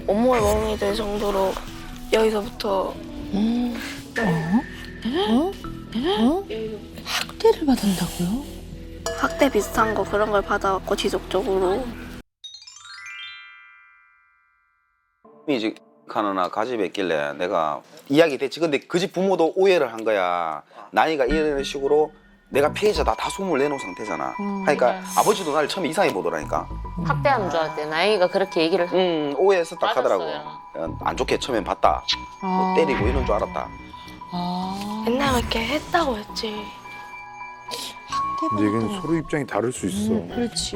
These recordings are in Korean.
온몸에 멍이 들 정도로 여기서부터 학대를 받는다고요? 학대 비슷한 거 그런 걸 받아왔고 지속적으로. 이제 하나 가집했길래 내가 이야기 됐지. 근데 그 집 부모도 오해를 한 거야. 나이가 이런 식으로 내가 피해자다 다 소문을 내놓은 상태잖아. 그러니까 아버지도 나를 처음에 이상해 보더라니까. 학대하는 줄 알았대. 나이가 그렇게 얘기를 오해해서 딱 하더라고. 맞았어요. 안 좋게 처음엔 봤다. 뭐 때리고 이런 줄 알았다. 맨날 이렇게 했다고 했지. 근데 이건 서로 입장이 다를 수 있어. 그렇지.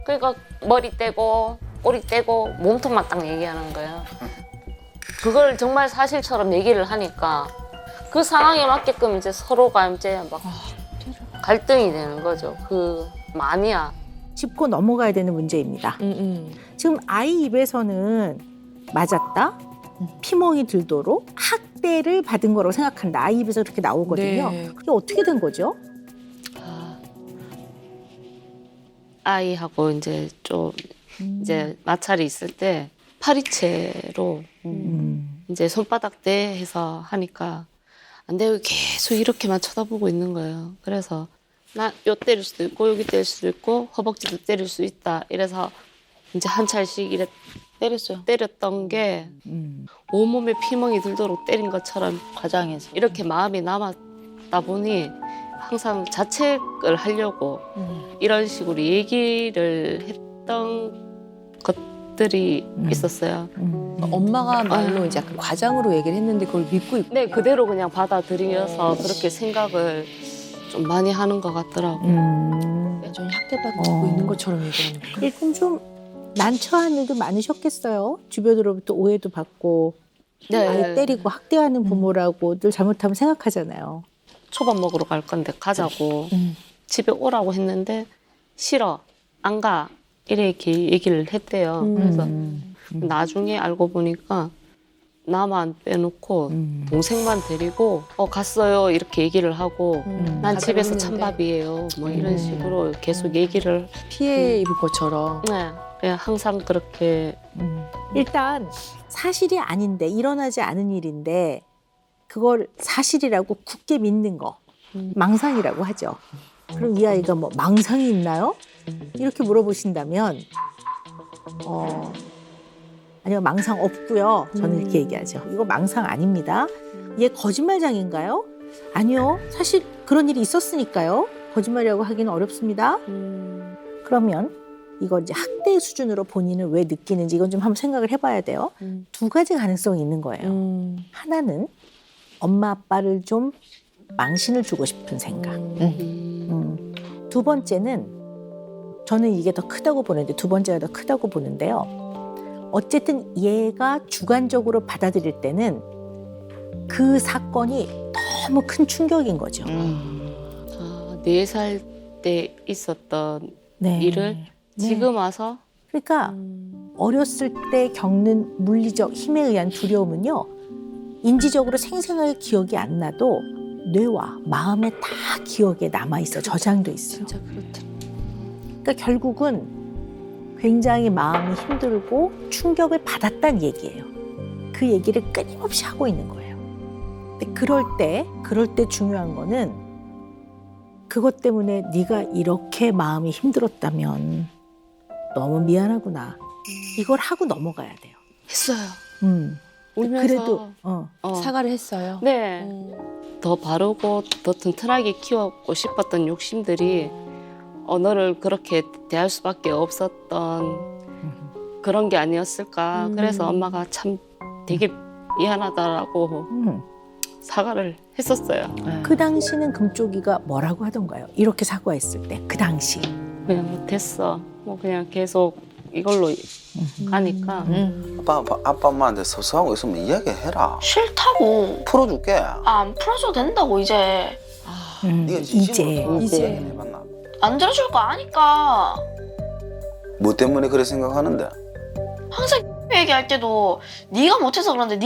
그러니까 머리 떼고 꼬리 떼고 몸통만 딱 얘기하는 거야. 그걸 정말 사실처럼 얘기를 하니까 그 상황에 맞게끔 이제 서로가 이제 막 갈등이 되는 거죠. 그 마니아. 짚고 넘어가야 되는 문제입니다. 지금 아이 입에서는 맞았다, 피멍이 들도록 학대를 받은 거라고 생각한다. 아이 입에서 그렇게 나오거든요. 네. 그게 어떻게 된 거죠? 아이하고 이제 좀 이제 마찰이 있을 때 파리채로 이제 손바닥 대해서 하니까 안 돼요. 계속 이렇게만 쳐다보고 있는 거예요. 그래서 나 요 때릴 수도 있고 여기 때릴 수도 있고 허벅지도 때릴 수 있다. 이래서 이제 한 차례씩 이래 때렸어요. 때렸던 게 온몸에 피멍이 들도록 때린 것처럼 과장해서. 이렇게 마음이 남았다 보니 항상 자책을 하려고 이런 식으로 얘기를 했던 것들이 있었어요. 엄마가 말로 이제 약간 과장으로 얘기를 했는데 그걸 믿고 있고. 네, 그대로 그냥 받아들여서 그렇게 생각을 좀 많이 하는 것 같더라고요. 완전히 학대받고 있는 것처럼 얘기하는 거. 일단 좀 난처한 일도 많으셨겠어요. 주변으로부터 오해도 받고 네. 아이 때리고 학대하는 부모라고 늘 잘못하면 생각하잖아요. 초밥 먹으러 갈 건데 가자고 집에 오라고 했는데 싫어 안 가 이렇게 얘기를 했대요. 그래서 나중에 알고 보니까 나만 빼놓고 동생만 데리고 갔어요 이렇게 얘기를 하고 난 집에서 찬밥이에요 뭐 이런 식으로 계속 얘기를 피해 입을 것처럼. 네 그냥 항상 그렇게 일단 사실이 아닌데 일어나지 않은 일인데 그걸 사실이라고 굳게 믿는 거 망상이라고 하죠. 그럼 이 아이가 뭐 망상이 있나요? 이렇게 물어보신다면 아니요, 망상 없고요. 저는 이렇게 얘기하죠. 이거 망상 아닙니다. 얘 거짓말장인가요? 아니요, 사실 그런 일이 있었으니까요. 거짓말이라고 하기는 어렵습니다. 그러면 이걸 이제 학대 수준으로 본인을 왜 느끼는지 이건 좀 한번 생각을 해봐야 돼요. 두 가지 가능성이 있는 거예요. 하나는 엄마 아빠를 좀 망신을 주고 싶은 생각. 두 번째는 저는 이게 더 크다고 보는데 두 번째가 더 크다고 보는데요. 어쨌든 얘가 주관적으로 받아들일 때는 그 사건이 너무 큰 충격인 거죠. 4살 때 있었던 네. 일을 지금 와서 그러니까 어렸을 때 겪는 물리적 힘에 의한 두려움은요. 인지적으로 생생하게 기억이 안 나도 뇌와 마음에 다 기억에 남아있어. 저장돼 있어요. 진짜 그렇다. 그러니까 결국은 굉장히 마음이 힘들고 충격을 받았다는 얘기예요. 그 얘기를 끊임없이 하고 있는 거예요. 근데 그럴 때 중요한 거는 그것 때문에 네가 이렇게 마음이 힘들었다면 너무 미안하구나. 이걸 하고 넘어가야 돼요. 했어요. 울면서 그래도 사과를 했어요. 네. 더 바르고 더 튼튼하게 키우고 싶었던 욕심들이 너를 그렇게 대할 수밖에 없었던 그런 게 아니었을까. 그래서 엄마가 참 되게 미안하다라고 사과를 했었어요. 그 당시는 금쪽이가 뭐라고 하던가요? 이렇게 사과했을 때 그 당시. 그냥 못했어. 뭐 그냥 계속 이걸로 가니까. 아빠 엄마한테 서서하고 있으면 이야기해라. 싫다고. 풀어줄게. 안 풀어줘도 된다고 이제. 네가 이제. 해봤나? 안 들어줄 거 아니까. 뭐 때문에 그래 생각하는데? 항상 얘기할 때도 네가 못해서 그런데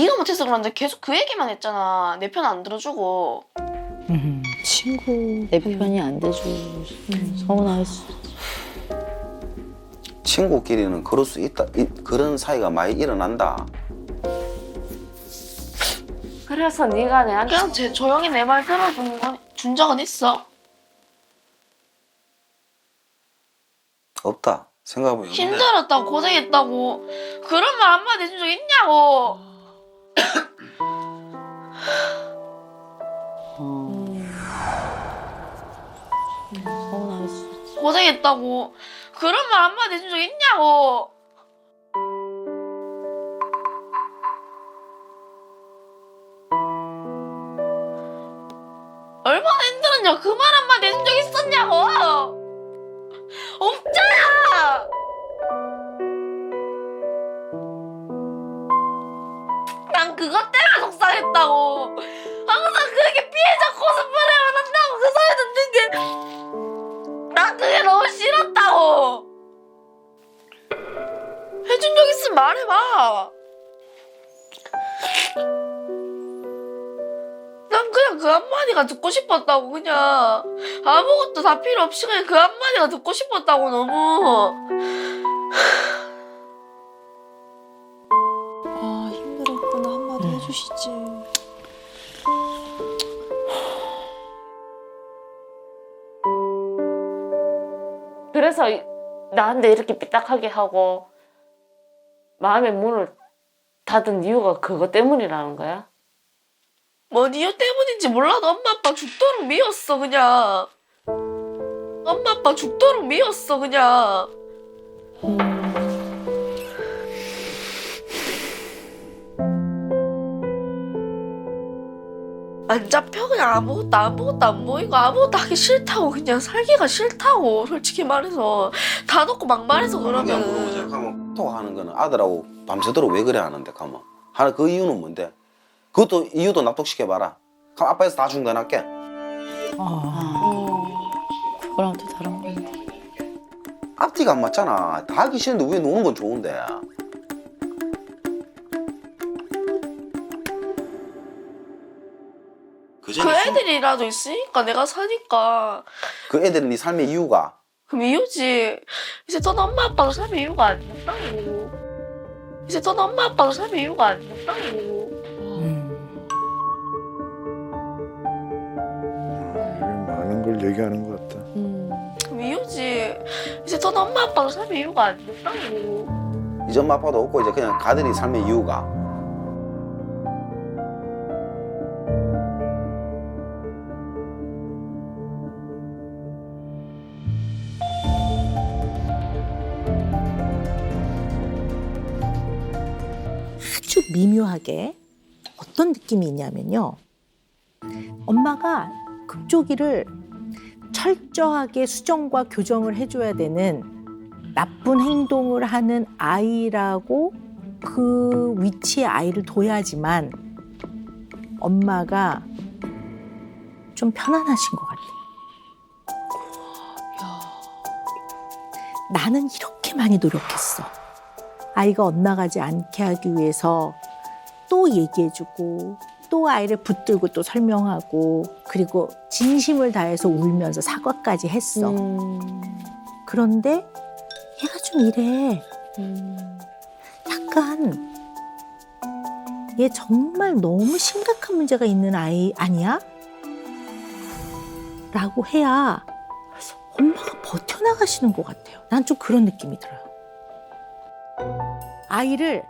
계속 그 얘기만 했잖아. 내 편 안 들어주고. 친구 내 편이 안 돼주고 서운할 수. 친구끼리는 그럴 수 있다. 그런 사이가 많이 일어난다. 그래서 네가 내한테 그냥 쟤 조용히 내 말 준 적은 있어? 없다. 생각해보면 힘들었다고 고생했다고 그런 말 한마디 해준 적 있냐고. 고생했다고 그런 말 한마디 해준 적 있냐고. 얼마나 힘들었냐 그 말 한마디 해준 적 있었냐고. 없잖아. 난 그것 때문에 속상했다고. 항상 그렇게 피해자 코스프레만 한다고 그 소리 듣는 게 난 그게 너무 싫었다고. 해준 적 있으면 말해봐. 난 그냥 그 한마디가 듣고 싶었다고. 그냥 아무것도 다 필요 없이 그냥 그 한마디가 듣고 싶었다고. 너무 아 힘들었구나 한마디 해주시지. 그래서 나한테 이렇게 삐딱하게 하고 마음의 문을 닫은 이유가 그거 때문이라는 거야? 뭔 이유 때문인지 몰라도 엄마 아빠 죽도록 미웠어 그냥. 엄마 아빠 죽도록 미웠어 그냥. 안 잡혀 그냥 아무것도 안 보이고 아무것도 하기 싫다고. 그냥 살기가 싫다고. 솔직히 말해서 다 놓고 막말해서 그냥 물어보자. 그러면 가면 톡 하는 거는 아들하고 밤새도록 왜 그래 하는데 가면 하는 그 이유는 뭔데? 그것도 이유도 납득시켜봐라. 그럼 아빠에서 다 중단할게. 그거랑 또 다른 건데. 앞뒤가 안 맞잖아. 다 하기 싫은데 왜 노는 건 좋은데? 그 애들이라도 있으니까 내가 사니까 그 애들은 네 삶의 이유가 그럼 이유지. 이제 넌 엄마 아빠도 삶의 이유가 아니었다고. 이제 넌 엄마 아빠도 삶의 이유가 아니었다고. 많은 걸 얘기하는 것 같다. 그럼 이유지. 이제 넌 엄마 아빠도 삶의 이유가 아니었다고. 이제 엄마 아빠도 없고 이제 그냥 가들이 삶의 이유가 아주 미묘하게 어떤 느낌이 있냐면요. 엄마가 극조기를 철저하게 수정과 교정을 해줘야 되는 나쁜 행동을 하는 아이라고 그 위치에 아이를 둬야지만 엄마가 좀 편안하신 것 같아요. 나는 이렇게 많이 노력했어. 아이가 엇나가지 않게 하기 위해서 또 얘기해주고 또 아이를 붙들고 또 설명하고 그리고 진심을 다해서 울면서 사과까지 했어. 그런데 얘가 좀 이래. 약간 얘 정말 너무 심각한 문제가 있는 아이 아니야? 라고 해야 엄마가 버텨나가시는 것 같아요. 난 좀 그런 느낌이 들어요. 아이를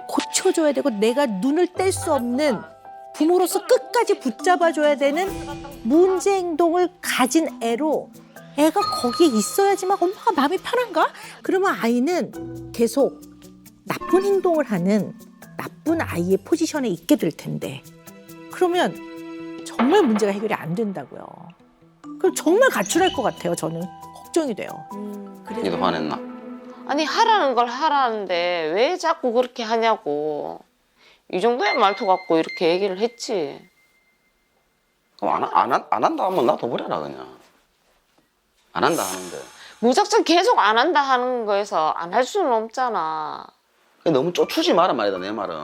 고쳐줘야 되고 내가 눈을 뗄 수 없는 부모로서 끝까지 붙잡아줘야 되는 문제 행동을 가진 애로 애가 거기에 있어야지만 엄마가 마음이 편한가? 그러면 아이는 계속 나쁜 행동을 하는 나쁜 아이의 포지션에 있게 될 텐데 그러면 정말 문제가 해결이 안 된다고요. 그럼 정말 가출할 것 같아요. 저는 걱정이 돼요. 니도 화냈나? 아니 하라는 걸 하라는데 왜 자꾸 그렇게 하냐고. 이 정도의 말투 갖고 이렇게 얘기를 했지. 그럼 안 한다 하면 놔둬버려라 그냥. 안 한다 하는데 무작정 계속 안 한다 하는 거에서 안 할 수는 없잖아. 너무 쫓추지 마라 말이다 내 말은.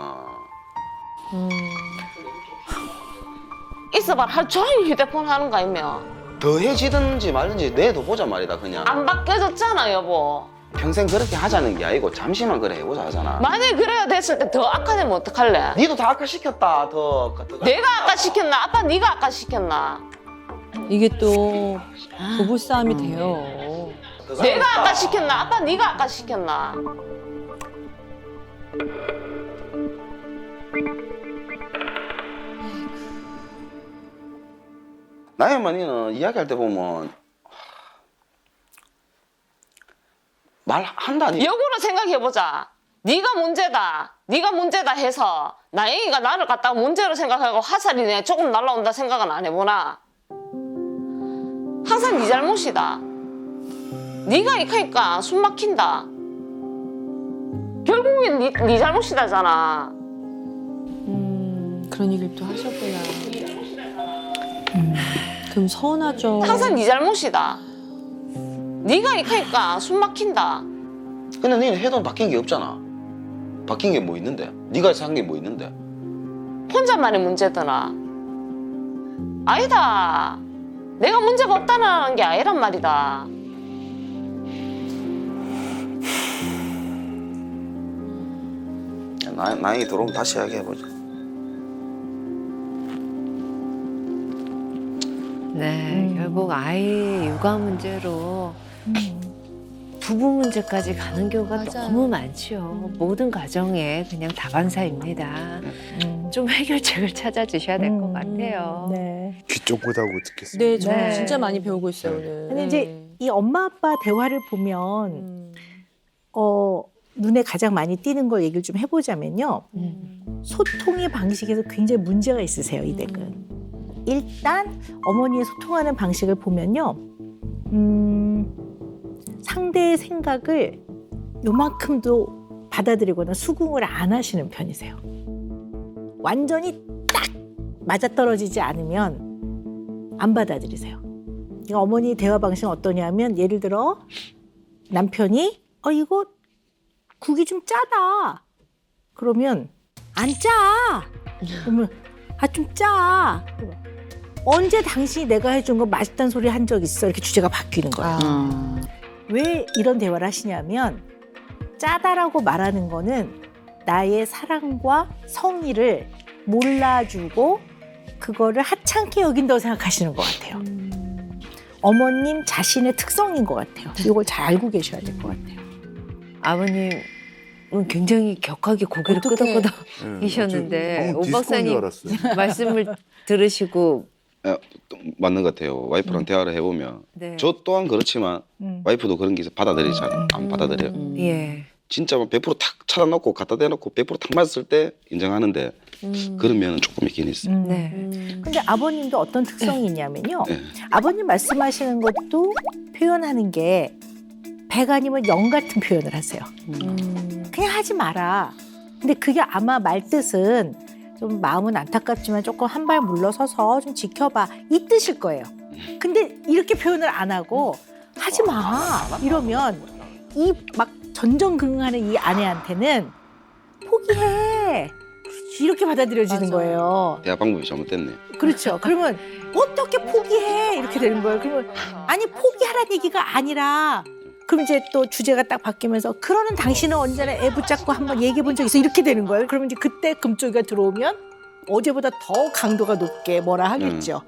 있어봐 하루 종일 휴대폰 하는 거 아니면 더해지든지 말든지 내둬보자 말이다 그냥. 안 바뀌어졌잖아 여보. 평생 그렇게 하자는 게 아니고 잠시만 그래 해보자 하잖아. 만약에 그래야 됐을 때 더 악화되면 어떡할래? 니도 다 아까 시켰다 더. 내가 아까 시켰나? 아빠 네가 아까 시켰나? 이게 또 부부 싸움이 돼요. 내가 아까 시켰나? 아빠 네가 아까 시켰나? 나의 어머니는 이야기할 때 보면 말한다니. 역으로 생각해보자. 네가 문제다 해서 나영이가 나를 갖다가 문제로 생각하고 화살이 내 조금 날라온다 생각은 안 해보나? 항상 네 잘못이다. 네가 이카니까 숨 막힌다. 결국엔 네 잘못이다잖아. 그런 얘기를 또 하셨구나. 그럼 서운하죠. 항상 네 잘못이다. 네가 이카니까 숨 막힌다. 근데 너는 해도 바뀐 게 없잖아. 바뀐 게 뭐 있는데? 네가 산 게 뭐 있는데? 혼자만의 문제더나. 아니다. 내가 문제가 없다는 게 아니란 말이다. 나이 들어오면 다시 이야기해보자. 네, 결국 아이 육아 문제로 부부 문제까지 가는 경우가 맞아요. 너무 많죠. 모든 가정에 그냥 다반사입니다. 좀 해결책을 찾아주셔야 될 것 같아요. 네. 귀 쫑긋하고 듣겠습니다. 네, 저 네. 진짜 많이 배우고 있어요 오늘. 근데 이제 이 엄마 아빠 대화를 보면 눈에 가장 많이 띄는 걸 얘기를 좀 해보자면요. 소통의 방식에서 굉장히 문제가 있으세요, 이 댁은. 일단 어머니의 소통하는 방식을 보면요. 상대의 생각을 요만큼도 받아들이거나 수긍을 안 하시는 편이세요. 완전히 딱 맞아떨어지지 않으면 안 받아들이세요. 그러니까 어머니 대화 방식은 어떠냐면 예를 들어 남편이 이거 국이 좀 짜다. 그러면 안 짜. 그러면 좀 짜. 언제 당신이 내가 해준 거 맛있다는 소리 한 적 있어? 이렇게 주제가 바뀌는 거예요. 왜 이런 대화를 하시냐면 짜다라고 말하는 거는 나의 사랑과 성의를 몰라주고 그거를 하찮게 여긴다고 생각하시는 것 같아요. 어머님 자신의 특성인 것 같아요. 이걸 잘 알고 계셔야 될 것 같아요. 아버님은 굉장히 격하게 고개를 어떡해. 끄덕끄덕이셨는데 방금 오 박사님 알았어요. 말씀을 들으시고 맞는 것 같아요. 와이프랑 대화를 해보면 네. 저 또한 그렇지만 와이프도 그런 게 있어 받아들이잖아요. 안 받아들여. 예. 진짜 막 100% 탁 찾아놓고 갖다 대놓고 100%탁 맞았을 때 인정하는데 그런 면은 조금 있긴 있어요. 네. 근데 아버님도 어떤 특성이 있냐면요. 네. 아버님 말씀하시는 것도 표현하는 게 백 아니면 영 같은 표현을 하세요. 그냥 하지 마라. 근데 그게 아마 말뜻은 좀 마음은 안타깝지만 조금 한 발 물러서서 좀 지켜봐 이 뜻일 거예요. 근데 이렇게 표현을 안 하고 하지 마 이러면 이 막 전전긍긍하는 이 아내한테는 포기해 이렇게 받아들여지는 맞아. 거예요. 대화 방법이 잘못됐네. 그렇죠. 그러면 어떻게 포기해 이렇게 되는 거예요. 그러면 아니 포기하라는 얘기가 아니라 그럼 이제 또 주제가 딱 바뀌면서 그러는 당신은 언제나 애 붙잡고 한번 얘기해 본 적 있어 이렇게 되는 거예요. 그러면 이제 그때 금쪽이가 들어오면 어제보다 더 강도가 높게 뭐라 하겠죠.